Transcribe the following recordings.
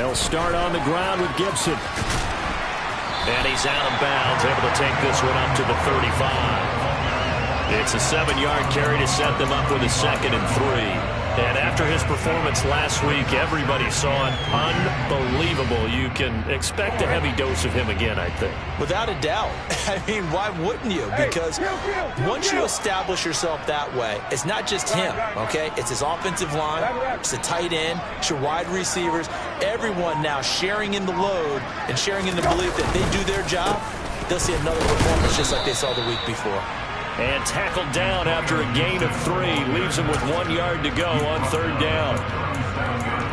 They'll start on the ground with Gibson. And he's out of bounds, able to take this one up to the 35. It's a 7-yard carry to set them up with a 2nd and 3. And after his performance last week, everybody saw it. Unbelievable. You can expect a heavy dose of him again, I think. Without a doubt. I mean, why wouldn't you? Because once you establish yourself that way, it's not just him, okay? It's his offensive line, it's the tight end, it's your wide receivers, everyone now sharing in the load and sharing in the belief that they do their job, they'll see another performance just like they saw the week before. And tackled down after a gain of 3. Leaves him with 1 yard to go on 3rd down.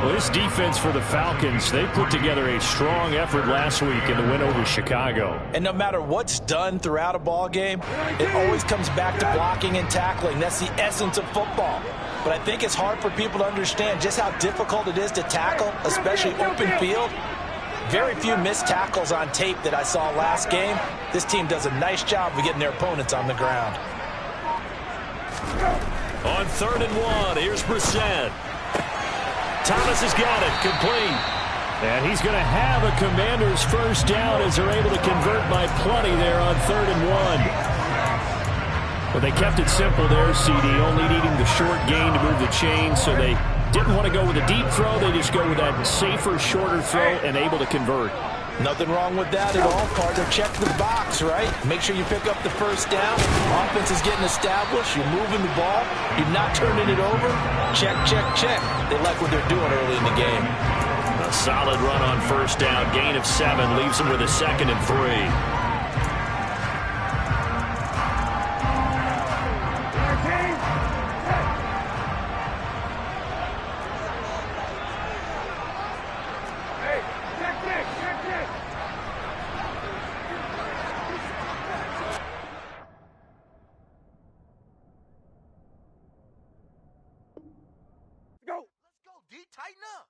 Well, this defense for the Falcons, they put together a strong effort last week in the win over Chicago. And no matter what's done throughout a ball game, it always comes back to blocking and tackling. That's the essence of football. But I think it's hard for people to understand just how difficult it is to tackle, especially open field. Very few missed tackles on tape that I saw last game. This team does a nice job of getting their opponents on the ground. On 3rd and 1, here's Brissett. Thomas has got it, complete. And he's going to have a Commanders first down as they're able to convert by plenty there on 3rd and 1. Well, they kept it simple there, CD, only needing the short gain to move the chain, so they didn't want to go with a deep throw. They just go with that safer, shorter throw and able to convert. Nothing wrong with that at all. Part of check the box, right? Make sure you pick up the first down. Offense is getting established. You're moving the ball. You're not turning it over. Check, check, check. They like what they're doing early in the game. A solid run on 1st down. Gain of 7 leaves them with a 2nd and 3. Tighten up.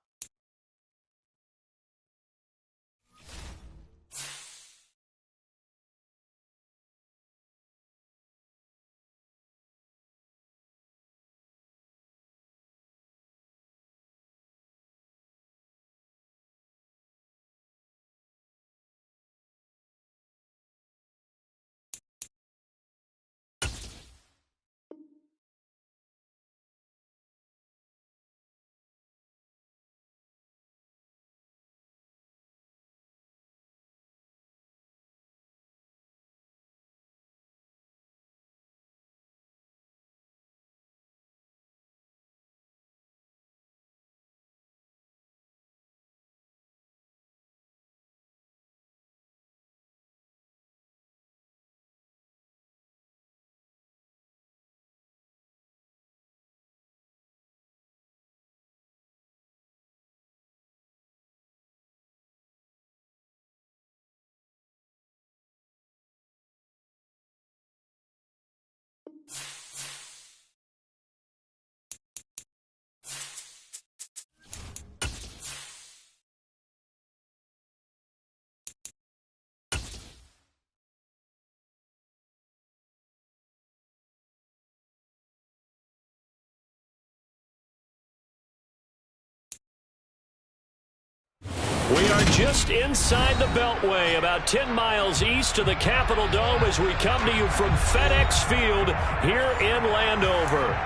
We are just inside the Beltway, about 10 miles east of the Capitol Dome as we come to you from FedEx Field here in Landover.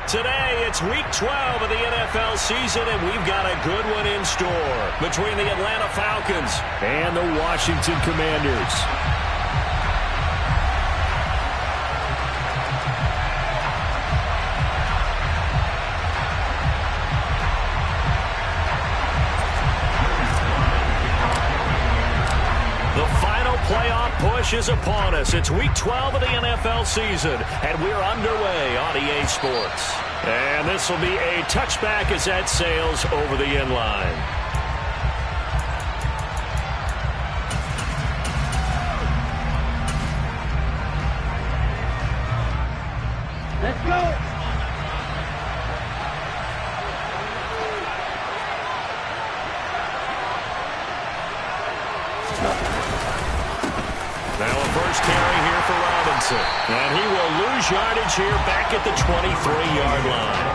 Today, it's Week 12 of the NFL season, and we've got a good one in store between the Atlanta Falcons and the Washington Commanders. Playoff push is upon us. It's Week 12 of the NFL season, and we're underway on EA Sports. And this will be a touchback as that sails over the end line. Let's go. Now a first carry here for Robinson. And he will lose yardage here back at the 23-yard line.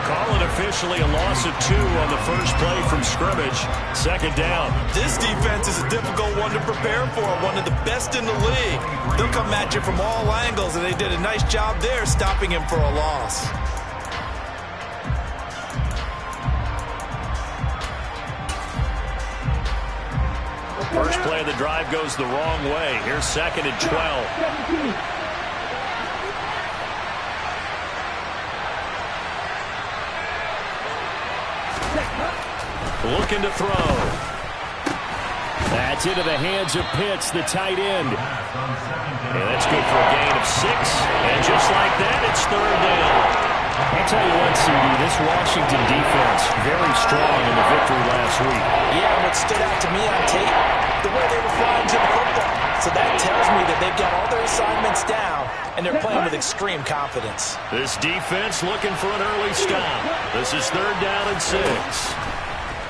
Call it a officially a loss of 2 on the first play from scrimmage. Second down. This defense is a difficult one to prepare for, one of the best in the league. They'll come at you from all angles, and they did a nice job there stopping him for a loss. First play of the drive goes the wrong way. Here's 2nd and 12. Looking to throw. That's into the hands of Pitts, the tight end. And that's good for a gain of 6. And just like that, it's 3rd down. I'll tell you what, CD, this Washington defense, very strong in the victory last week. Yeah, what stood out to me on tape, the way they were flying to the football. So that tells me that they've got all their assignments down, and they're playing with extreme confidence. This defense looking for an early stop. This is 3rd down and 6.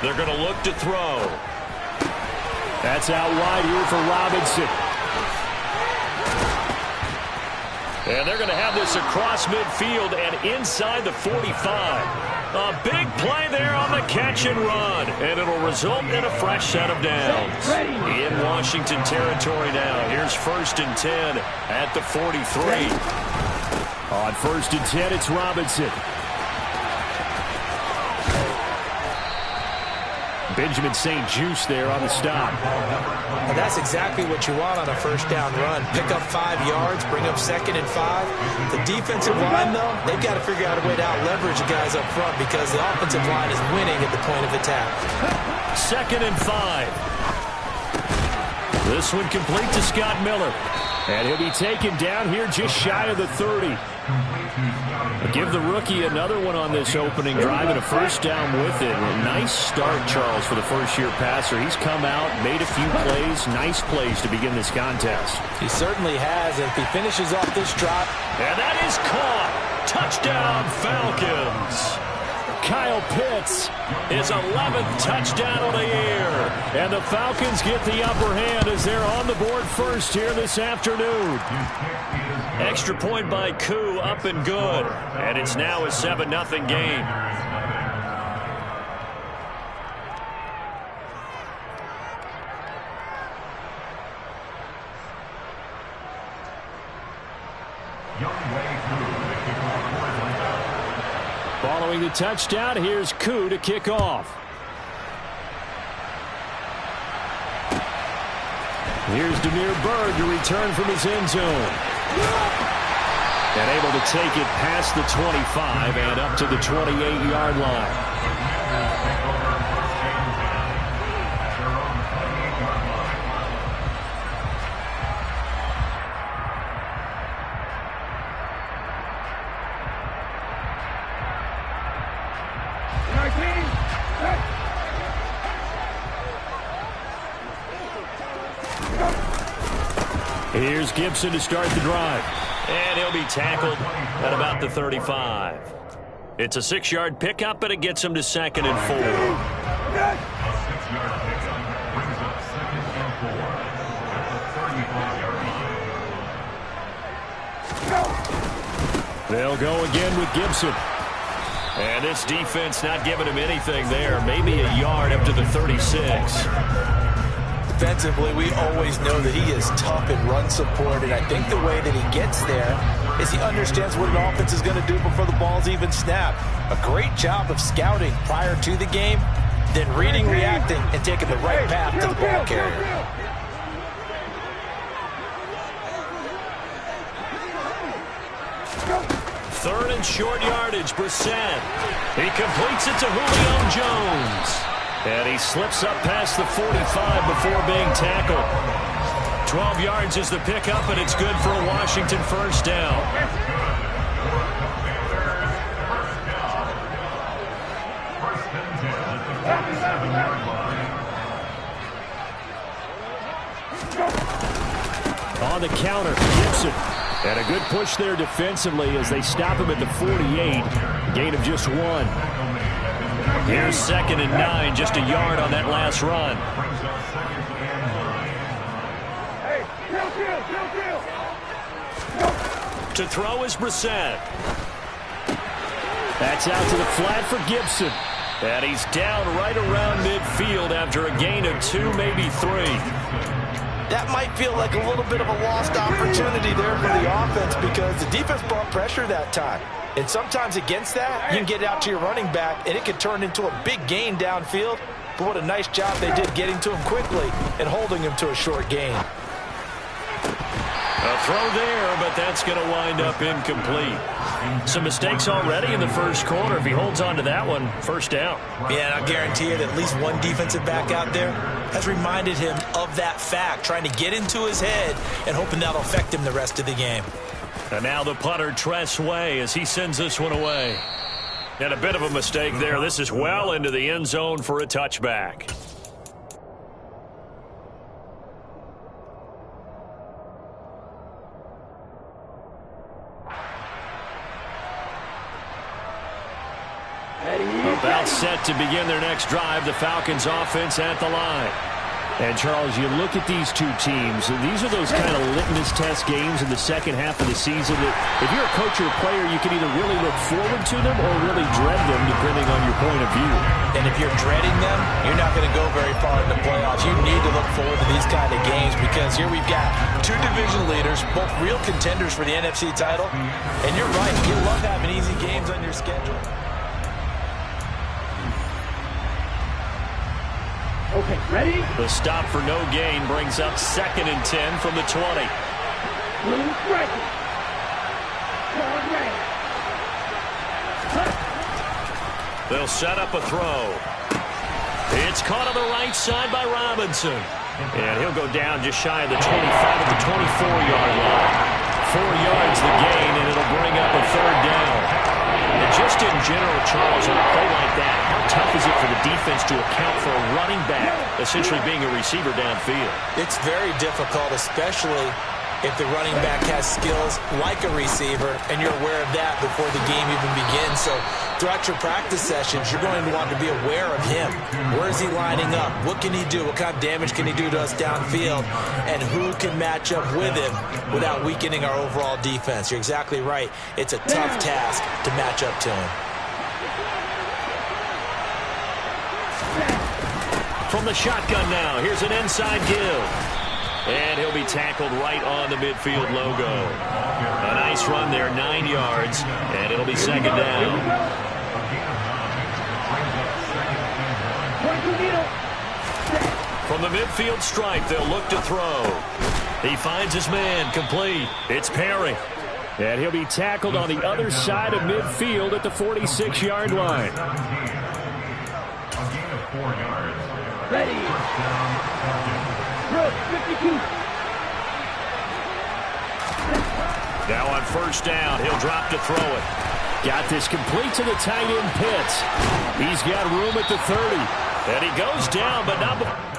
They're going to look to throw. That's out wide here for Robinson. And they're going to have this across midfield and inside the 45. A big play there on the catch and run. And it'll result in a fresh set of downs. In Washington territory now. Here's 1st and 10 at the 43. On 1st and 10, it's Robinson. Benjamin St. Juste there on the stop. And that's exactly what you want on a first down run. Pick up 5 yards, bring up 2nd and 5. The defensive line, though, they've got to figure out a way to out-leverage the guys up front because the offensive line is winning at the point of attack. 2nd and 5. This one complete to Scott Miller. And he'll be taken down here just shy of the 30. Give the rookie another one on this opening drive and a first down with it. Nice start, Charles, for the first-year passer. He's come out, made a few plays, nice plays to begin this contest. He certainly has, and if he finishes off this drive. And that is caught. Touchdown, Falcons. Kyle Pitts, his 11th touchdown of the year. And the Falcons get the upper hand as they're on the board first here this afternoon. Extra point by Koo, up and good. And it's now a 7-0 game. Following the touchdown, here's Koo to kick off. Here's Damiere Byrd to return from his end zone. And able to take it past the 25 and up to the 28-yard line. Here's Gibson to start the drive. And he'll be tackled at about the 35. It's a 6-yard pickup, and it gets him to 2nd and 4. They'll go again with Gibson. And this defense not giving him anything there. Maybe a yard up to the 36. Defensively, we always know that he is tough in run support, and I think the way that he gets there is he understands what an offense is going to do before the ball's even snapped. A great job of scouting prior to the game, then reading, reacting, and taking the right path to the ball carrier. Third and short yardage, Brissett. He completes it to Julio Jones. And he slips up past the 45 before being tackled. 12 yards is the pickup, and it's good for a Washington first down. On the counter, Gibson. And a good push there defensively as they stop him at the 48. Gain of just 1. Here's 2nd and 9, just a yard on that last run. To throw is Brissett. That's out to the flat for Gibson. And he's down right around midfield after a gain of 2, maybe 3. That might feel like a little bit of a lost opportunity there for the offense because the defense brought pressure that time. And sometimes against that, you can get out to your running back, and it can turn into a big gain downfield. But what a nice job they did getting to him quickly and holding him to a short gain. A throw there, but that's going to wind up incomplete. Some mistakes already in the first quarter. If he holds on to that one, first down. Yeah, and I guarantee you that at least one defensive back out there has reminded him of that fact, trying to get into his head and hoping that'll affect him the rest of the game. And now the punter, Tress Way, as he sends this one away. And a bit of a mistake there. This is well into the end zone for a touchback. About set to begin their next drive, the Falcons offense at the line. And, Charles, you look at these two teams, and these are those kind of litmus test games in the second half of the season that if you're a coach or a player, you can either really look forward to them or really dread them, depending on your point of view. And if you're dreading them, you're not going to go very far in the playoffs. You need to look forward to these kind of games because here we've got two division leaders, both real contenders for the NFC title. And you're right, you love having easy games on your schedule. Okay, ready? The stop for no gain brings up 2nd and 10 from the 20. Blue striking. Forward ready. They'll set up a throw. It's caught on the right side by Robinson. And he'll go down just shy of the 25 at the 24-yard line. 4 yards the gain, and it'll bring up a 3rd down. And just in general, Charles, on a play like that, how tough is it for the defense to account for a running back essentially being a receiver downfield? It's very difficult, especially if the running back has skills like a receiver, and you're aware of that before the game even begins. So throughout your practice sessions, you're going to want to be aware of him. Where is he lining up? What can he do? What kind of damage can he do to us downfield? And who can match up with him without weakening our overall defense? You're exactly right. It's a tough task to match up to him. From the shotgun now, here's an inside give. And he'll be tackled right on the midfield logo. A nice run there, 9 yards, and it'll be 2nd down. From the midfield stripe, they'll look to throw. He finds his man, complete. It's Perry. And he'll be tackled on the other side of midfield at the 46-yard line. Ready. 52. Now on 1st down, he'll drop to throw it. Got this complete to the tight end Pitts. He's got room at the 30. And he goes down, but not...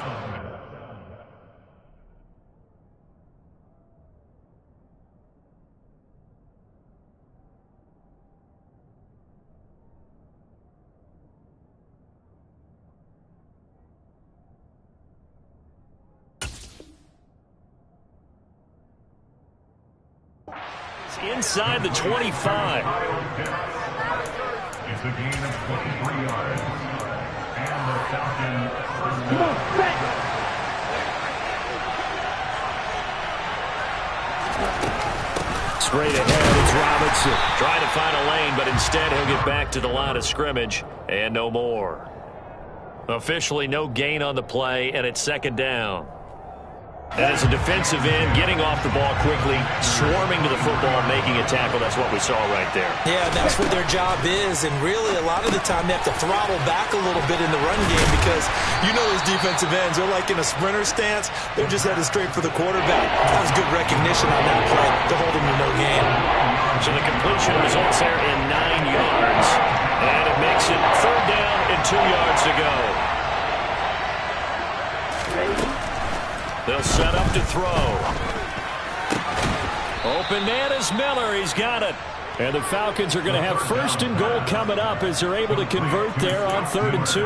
inside the 25. It's a gain of 23 yards. And the Falcons. Come on, back. Straight ahead, it's Robinson. Trying to find a lane, but instead he'll get back to the line of scrimmage and no more. Officially no gain on the play, and it's 2nd down. And as a defensive end, getting off the ball quickly, swarming to the football, making a tackle. That's what we saw right there. Yeah, that's what their job is. And really, a lot of the time, they have to throttle back a little bit in the run game because you know those defensive ends, they're like in a sprinter stance. They're just headed straight for the quarterback. That was good recognition on that play to hold them to no gain. So the completion results there in 9 yards. And it makes it 3rd down and 2 yards to go. They'll set up to throw. Open man is Miller. He's got it. And the Falcons are going to have 1st and goal coming up as they're able to convert there on 3rd and 2.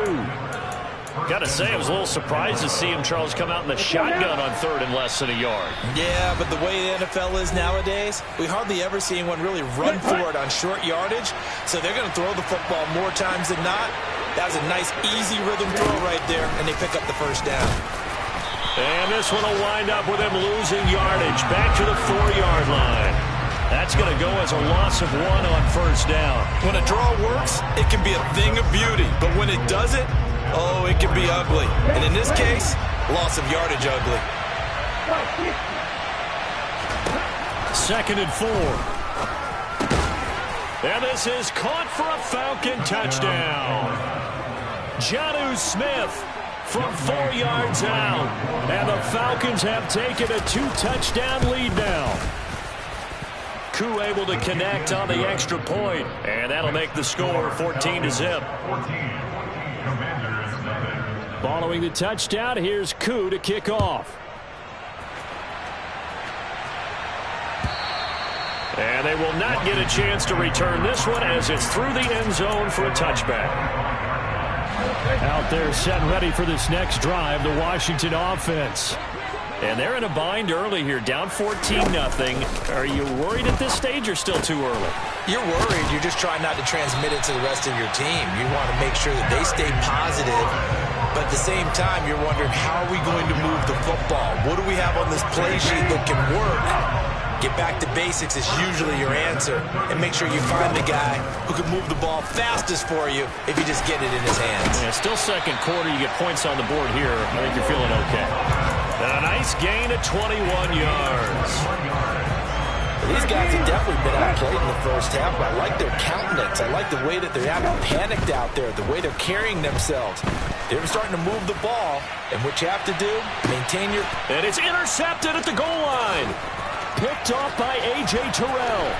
Got to say, I was a little surprised to see him, Charles, come out in the shotgun on third and less than a yard. Yeah, but the way the NFL is nowadays, we hardly ever see anyone really run for it on short yardage. So they're going to throw the football more times than not. That was a nice, easy rhythm throw right there, and they pick up the first down. And this one will wind up with him losing yardage back to the 4-yard line. That's going to go as a loss of 1 on first down. When a draw works, it can be a thing of beauty. But when it doesn't, oh, it can be ugly. And in this case, loss of yardage ugly. 2nd and 4. And this is caught for a Falcon touchdown. Jonnu Smith from 4 yards out. And the Falcons have taken a 2-touchdown lead now. Koo able to connect on the extra point, and that'll make the score 14-0. Following the touchdown, here's Koo to kick off. And they will not get a chance to return this one as it's through the end zone for a touchback. Out there set and ready for this next drive, the Washington offense. And they're in a bind early here, down 14-0. Are you worried at this stage or still too early? You're worried. You're just trying not to transmit it to the rest of your team. You want to make sure that they stay positive. But at the same time, you're wondering, how are we going to move the football? What do we have on this play sheet that can work? Get back to basics is usually your answer. And make sure you find the guy who can move the ball fastest for you if you just get it in his hands. Yeah, still second quarter. You get points on the board here. I think you're feeling okay. And a nice gain of 21 yards. These guys have definitely been outplayed in the first half, but I like their countenance. I like the way that they're having panicked out there, the way they're carrying themselves. They're starting to move the ball, and what you have to do, maintain your... And it's intercepted at the goal line. Picked off by A.J. Terrell.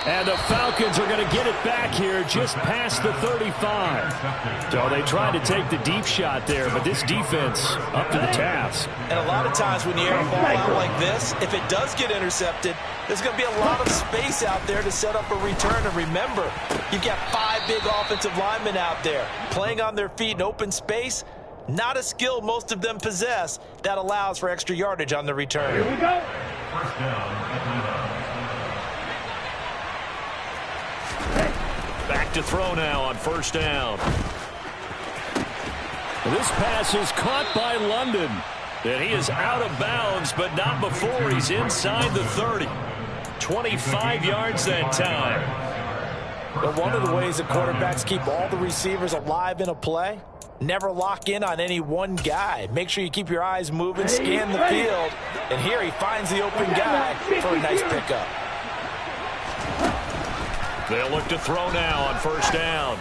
And the Falcons are going to get it back here just past the 35. So they tried to take the deep shot there, but this defense up to the task. And a lot of times when you air a ball out like this, if it does get intercepted, there's going to be a lot of space out there to set up a return. And remember, you've got 5 big offensive linemen out there playing on their feet in open space. Not a skill most of them possess that allows for extra yardage on the return. Here we go. First down. Back to throw now on first down. This pass is caught by London. And he is out of bounds, but not before he's inside the 30. 25 yards that time. But one of the ways that quarterbacks keep all the receivers alive in a play, never lock in on any one guy. Make sure you keep your eyes moving, scan the field. And here he finds the open guy for a nice pickup. They'll look to throw now on first down.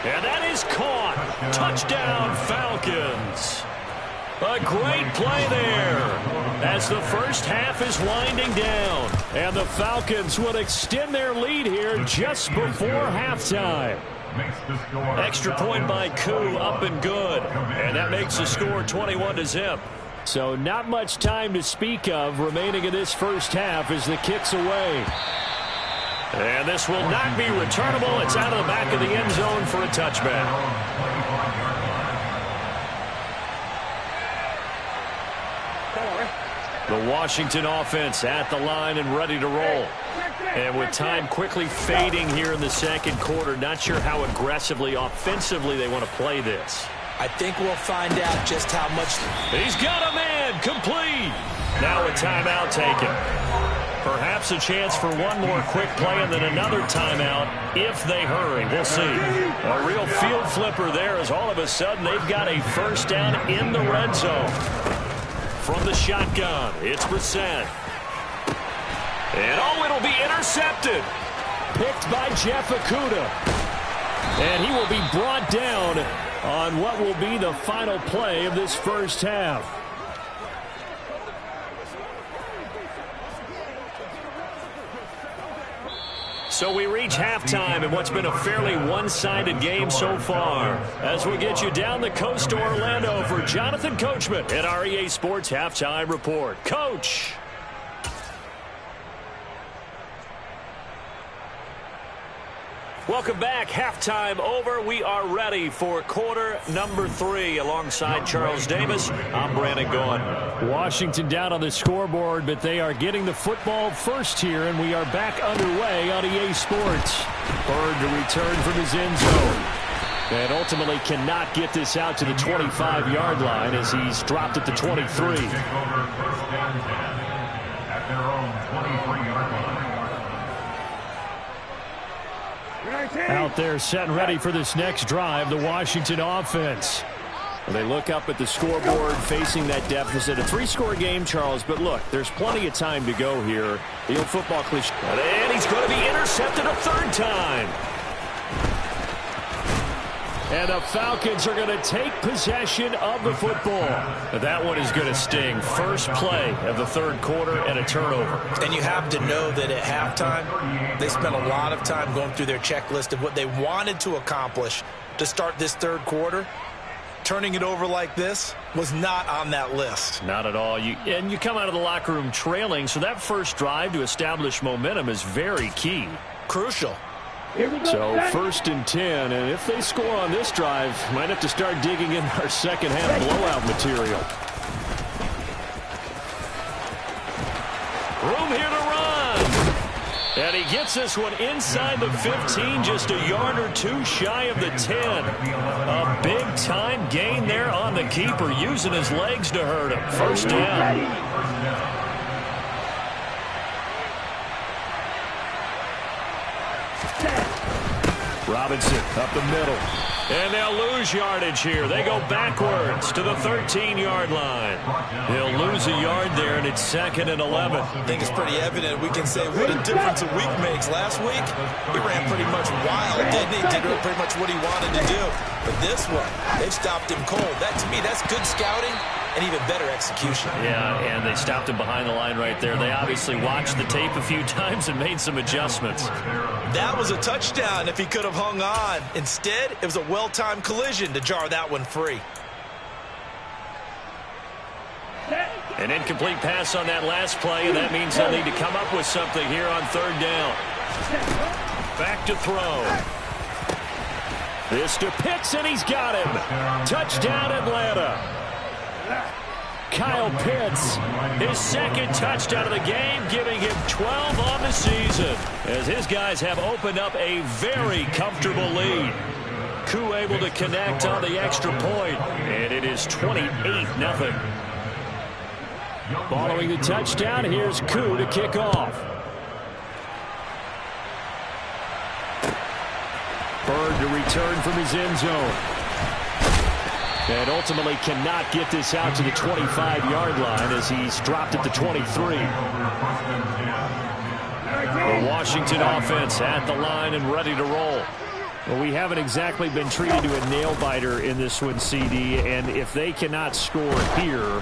And that is caught. Touchdown, Falcons. A great play there as the first half is winding down. And the Falcons would extend their lead here just before halftime. Extra point by Koo, up and good. And that makes the score 21-0. So not much time to speak of remaining in this first half as the kick's away. And this will not be returnable. It's out of the back of the end zone for a touchback. The Washington offense at the line and ready to roll. And with time quickly fading here in the second quarter, not sure how aggressively, offensively they want to play this. I think we'll find out just how much. He's got a man, complete. Now a timeout taken. Perhaps a chance for one more quick play and then another timeout if they hurry. We'll see. A real field flipper there as all of a sudden they've got a first down in the red zone. From the shotgun, it's Brissett. And oh, it'll be intercepted. Picked by Jeff Okudah. And he will be brought down on what will be the final play of this first half. So we reach halftime in what's been a fairly one-sided game so far. As we get you down the coast to Orlando for Jonathan Coachman at our EA Sports Halftime Report. Coach. Welcome back. Halftime over. We are ready for quarter number 3. Alongside Charles Davis, I'm Brandon Gaughan. Washington down on the scoreboard, but they are getting the football first here, and we are back underway on EA Sports. Bird to return from his end zone. And ultimately cannot get this out to the 25-yard line as he's dropped at the 23. Take over first and 10 at their own 23-yard line. Out there set and ready for this next drive, the Washington offense. Well, they look up at the scoreboard facing that deficit. A 3-score game, Charles, but look, there's plenty of time to go here. The old football cliche. And he's going to be intercepted a third time. And the Falcons are going to take possession of the football. That one is going to sting. First play of the third quarter and a turnover. And you have to know that at halftime, they spent a lot of time going through their checklist of what they wanted to accomplish to start this third quarter. Turning it over like this was not on that list. Not at all. And you come out of the locker room trailing, so that first drive to establish momentum is very key. Crucial. So first and 10, and if they score on this drive, might have to start digging in our second half blowout material. Room here to run. And he gets this one inside the 15, just a yard or two shy of the 10. A big-time gain there on the keeper, using his legs to hurt him. First down. Robinson up the middle. And they'll lose yardage here. They go backwards to the 13-yard line. They'll lose a yard there, and it's 2nd and 11. I think it's pretty evident. We can say what a difference a week makes. Last week, he ran pretty much wild, didn't he? Did pretty much what he wanted to do. But this one, they've stopped him cold. That, to me, that's good scouting and even better execution. Yeah, and they stopped him behind the line right there. They obviously watched the tape a few times and made some adjustments. That was a touchdown if he could have hung on. Instead, it was a well-timed collision to jar that one free. An incomplete pass on that last play, and that means they'll need to come up with something here on third down. Back to throw. This to Pitts, and he's got him. Touchdown, Atlanta. Kyle Pitts, his second touchdown of the game, giving him 12 on the season, as his guys have opened up a very comfortable lead. Koo able to connect on the extra point, and it is 28-0. Following the touchdown, here's Koo to kick off. Bird to return from his end zone. And ultimately cannot get this out to the 25-yard line as he's dropped at the 23. The Washington offense at the line and ready to roll. Well, we haven't exactly been treated to a nail-biter in this one, CD, and if they cannot score here,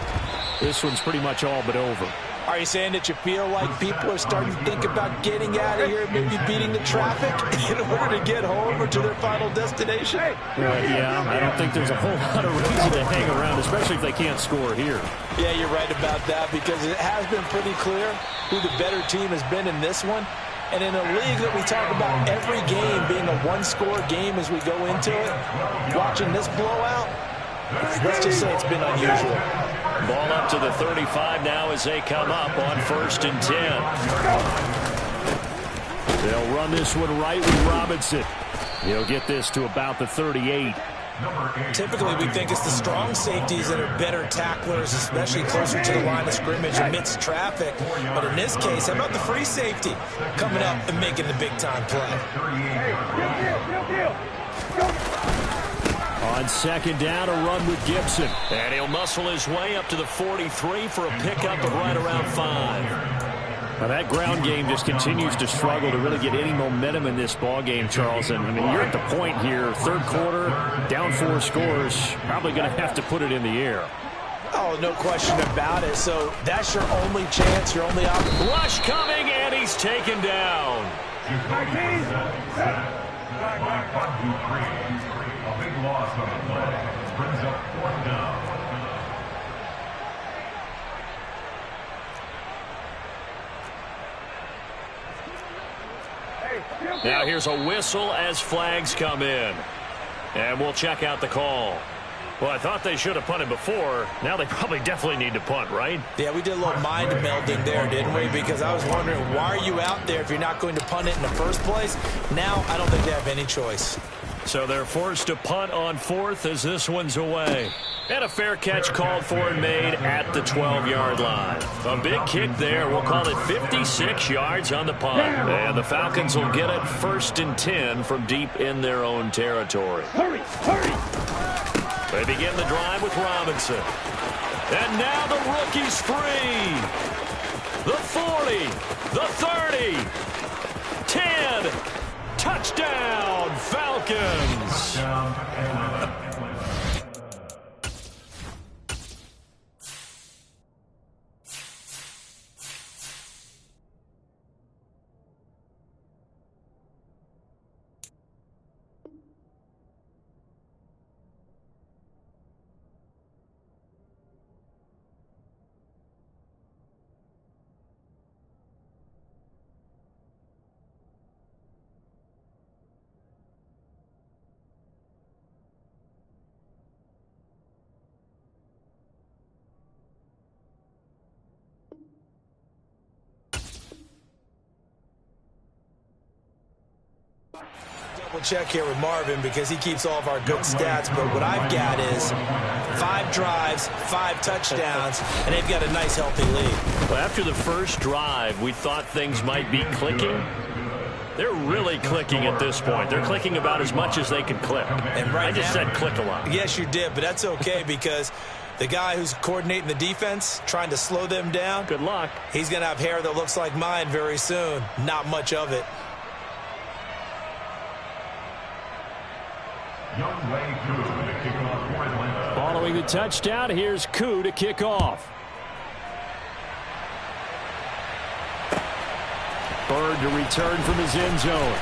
this one's pretty much all but over. Are you saying that you feel like people are starting to think about getting out of here, maybe beating the traffic in order to get home or to their final destination? Yeah, I don't think there's a whole lot of reason to hang around, especially if they can't score here. Yeah, you're right about that, because it has been pretty clear who the better team has been in this one. And in a league that we talk about every game being a one-score game as we go into it, watching this blowout, let's just say it's been unusual. Ball up to the 35 now as they come up on 1st and 10. They'll run this one right with Robinson. He'll get this to about the 38. Typically, we think it's the strong safeties that are better tacklers, especially closer to the line of scrimmage amidst traffic. But in this case, how about the free safety coming up and making the big-time play? On 2nd down, a run with Gibson. And he'll muscle his way up to the 43 for a pickup of right around 5. Now that ground game just continues to struggle to really get any momentum in this ball game, Charles. And I mean, you're at the point here, third quarter, down 4 scores, probably going to have to put it in the air. Oh, no question about it. So that's your only chance, your only opportunity. Rush coming, and he's taken down. A big loss on the play. Brings up 4th down. Now here's a whistle as flags come in. And we'll check out the call. Well, I thought they should have punted before. Now they probably definitely need to punt, right? Yeah, we did a little mind melding there, didn't we? Because I was wondering, why are you out there if you're not going to punt it in the first place? Now I don't think they have any choice. So they're forced to punt on fourth as this one's away. And a fair catch called for and made at the 12-yard line. A big kick there. We'll call it 56 yards on the punt. And the Falcons will get it 1st and 10 from deep in their own territory. Hurry, hurry. They begin the drive with Robinson. And now the rookie's free. The 40, the 30, 10. Touchdown, Falcons. Double check here with Marvin because he keeps all of our good stats, but what I've got is 5 drives, 5 touchdowns, and they've got a nice healthy lead. Well, after the first drive, we thought things might be clicking. They're really clicking at this point. They're clicking about as much as they can click. And right I just now, said click a lot. Yes, you did, but that's okay because the guy who's coordinating the defense, trying to slow them down, Good luck. he's going to have hair that looks like mine very soon. Not much of it. Following the touchdown, here's Koo to kick off. Bird to return from his end zone.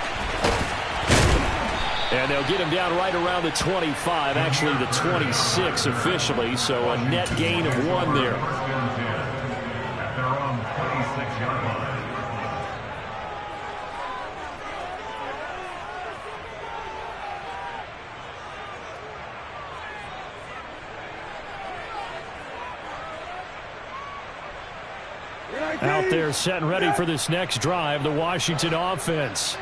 And they'll get him down right around the 25, actually the 26 officially, so a net gain of 1 there. At their own 26-yard line. Out there set and ready for this next drive, the Washington offense.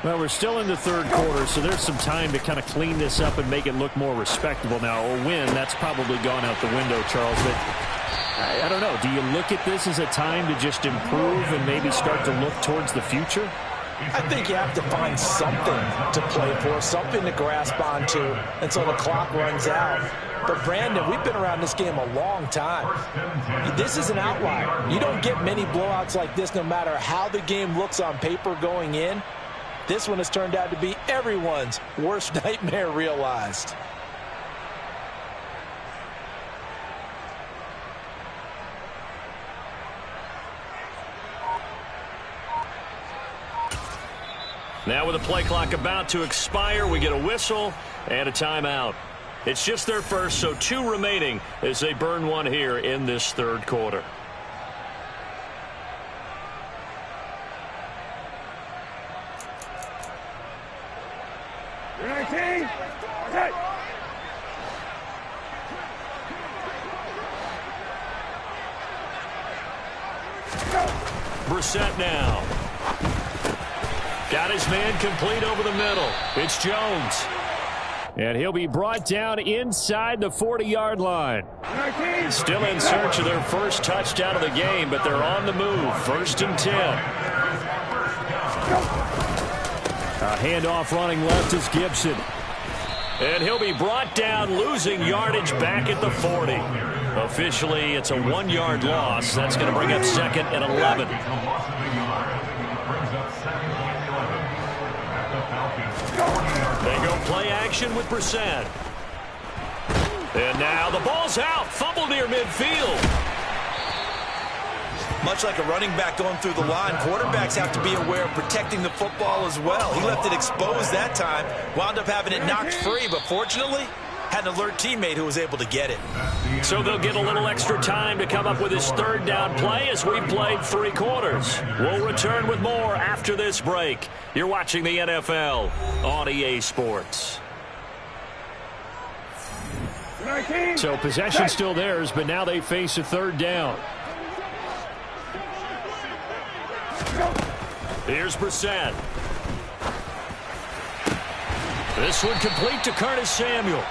Well, we're still in the third quarter, so there's some time to kind of clean this up and make it look more respectable. Now, a win, that's probably gone out the window, Charles. But I don't know. Do you look at this as a time to just improve and maybe start to look towards the future? I think you have to find something to play for, something to grasp onto until the clock runs out. But, Brandon, we've been around this game a long time. This is an outlier. You don't get many blowouts like this no matter how the game looks on paper going in. This one has turned out to be everyone's worst nightmare realized. Now with the play clock about to expire, we get a whistle and a timeout. It's just their first, so 2 remaining as they burn 1 here in this third quarter. Brissett now. Got his man complete over the middle. It's Jones. And he'll be brought down inside the 40-yard line. Still in search of their first touchdown of the game, but they're on the move. 1st and 10. A handoff running left is Gibson. And he'll be brought down, losing yardage back at the 40. Officially, it's a 1-yard loss. That's going to bring up 2nd and 11. They go play action with Brissett. And now the ball's out. Fumble near midfield. Much like a running back going through the line, quarterbacks have to be aware of protecting the football as well. He left it exposed that time, wound up having it knocked free, but fortunately, had an alert teammate who was able to get it. So they'll get a little extra time to come up with his third down play as we played 3 quarters. We'll return with more after this break. You're watching the NFL on EA Sports. So possession still theirs, but now they face a third down. Here's Brissett. This one complete to Curtis Samuel.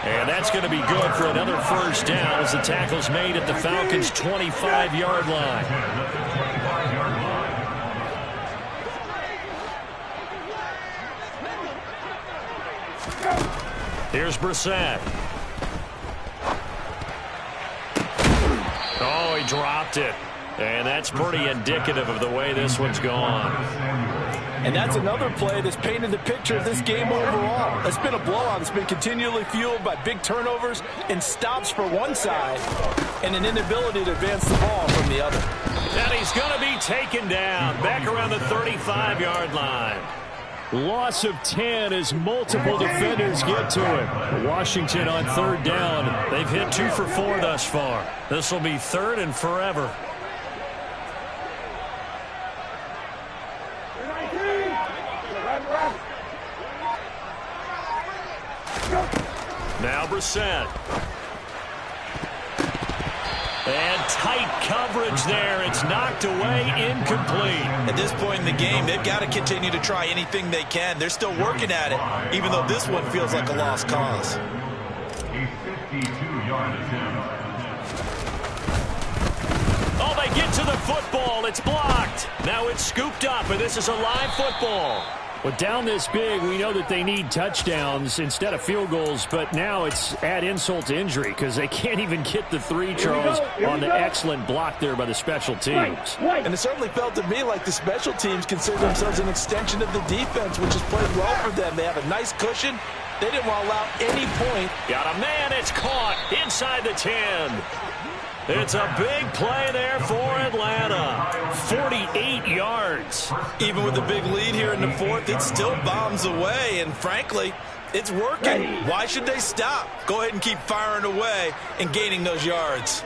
And that's going to be good for another first down as the tackle's made at the Falcons' 25-yard line. Here's Brissett. Oh, he dropped it. And that's pretty indicative of the way this one's gone. And that's another play that's painted the picture of this game overall. It's been a blowout. It's been continually fueled by big turnovers and stops for one side and an inability to advance the ball from the other. And he's going to be taken down back around the 35-yard line. Loss of 10 as multiple defenders get to him. Washington on third down. They've hit 2 for 4 thus far. This will be third and forever. Now Brissett. And tight coverage there. It's knocked away, incomplete. At this point in the game, they've got to continue to try anything they can. They're still working at it, even though this one feels like a lost cause. A 52-yard attempt. Oh, they get to the football. It's blocked. Now it's scooped up, and this is a live football. Well, down this big, we know that they need touchdowns instead of field goals, but now it's add insult to injury because they can't even get the 3, Charles, on the excellent block there by the special teams. And it certainly felt to me like the special teams consider themselves an extension of the defense, which has played well for them. They have a nice cushion. They didn't want to allow any point. Got a man. It's caught inside the 10. It's a big play there for Atlanta. 48 yards. Even with a big lead here in the 4th, it still bombs away. And frankly, it's working. Why should they stop? Go ahead and keep firing away and gaining those yards.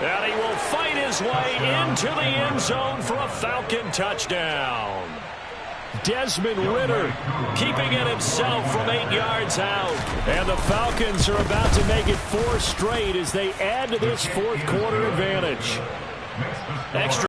And he will fight his way into the end zone for a Falcon touchdown. Desmond Ridder keeping it himself from 8 yards out. And the Falcons are about to make it 4 straight as they add to this 4th quarter advantage. Extra